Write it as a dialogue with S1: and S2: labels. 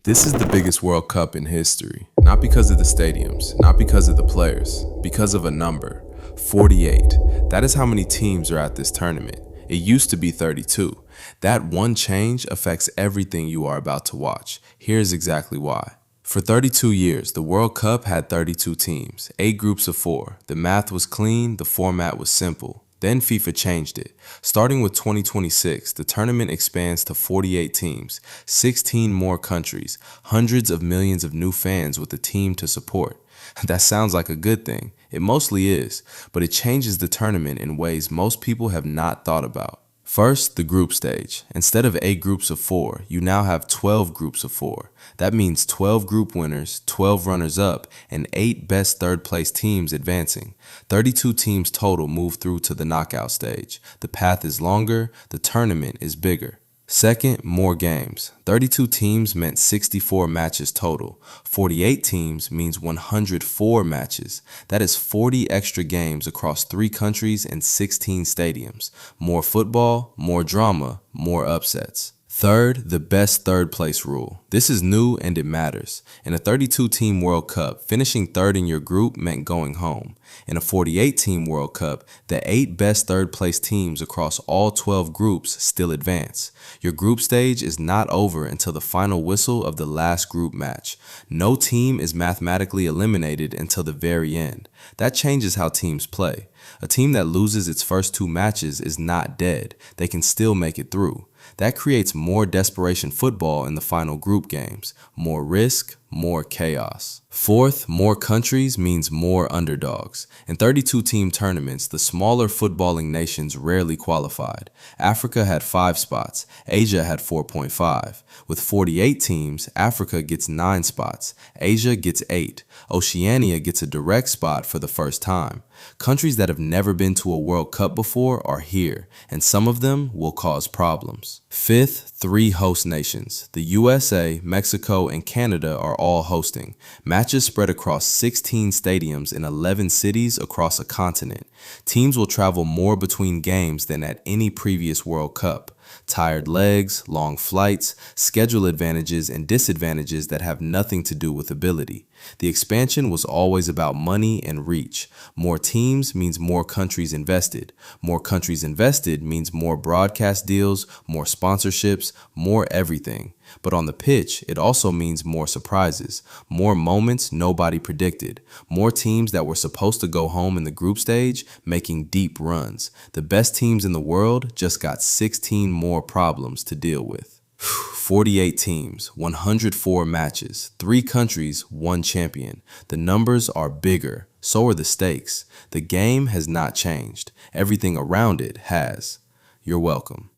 S1: This is the biggest World Cup in history, not because of the stadiums, not because of the players, because of a number, 48. That is how many teams are at this tournament. It used to be 32. That one change affects everything you are about to watch. Here's exactly why. For 32 years, the World Cup had 32 teams, 8 groups of 4. The math was clean, the format was simple. Then FIFA changed it. Starting with 2026, the tournament expands to 48 teams, 16 more countries, hundreds of millions of new fans with a team to support. That sounds like a good thing. It mostly is, but it changes the tournament in ways most people have not thought about. First, the group stage. Instead of 8 groups of 4, you now have 12 groups of 4. That means 12 group winners, 12 runners-up, and 8 best third-place teams advancing. 32 teams total move through to the knockout stage. The path is longer, the tournament is bigger. Second, more games. 32 teams meant 64 matches total. 48 teams means 104 matches. That is 40 extra games across 3 countries and 16 stadiums. More football, more drama, more upsets. Third, the best third place rule. This is new and it matters. In a 32-team World Cup, finishing third in your group meant going home. In a 48-team World Cup, the 8 best third place teams across all 12 groups still advance. Your group stage is not over until the final whistle of the last group match. No team is mathematically eliminated until the very end. That changes how teams play. A team that loses its first 2 matches is not dead. They can still make it through. That creates more desperation football in the final group games, more risk, more chaos. Fourth, more countries means more underdogs. In 32-team tournaments, the smaller footballing nations rarely qualified. Africa had 5 spots, Asia had 4.5. With 48 teams, Africa gets 9 spots, Asia gets 8. Oceania gets a direct spot for the first time. Countries that have never been to a World Cup before are here, and some of them will cause problems. Fifth, 3 host nations. The USA, Mexico, and Canada are all hosting. Matches spread across 16 stadiums in 11 cities across a continent. Teams will travel more between games than at any previous World Cup. Tired legs, long flights, schedule advantages and disadvantages that have nothing to do with ability. The expansion was always about money and reach. More teams means more countries invested. More countries invested means more broadcast deals, more sponsorships, more everything. But on the pitch, it also means more surprises, more moments nobody predicted, more teams that were supposed to go home in the group stage making deep runs. The best teams in the world just got 16 more problems to deal with. 48 teams, 104 matches, 3 countries, 1 champion. The numbers are bigger, so are the stakes. The game has not changed. Everything around it has. You're welcome.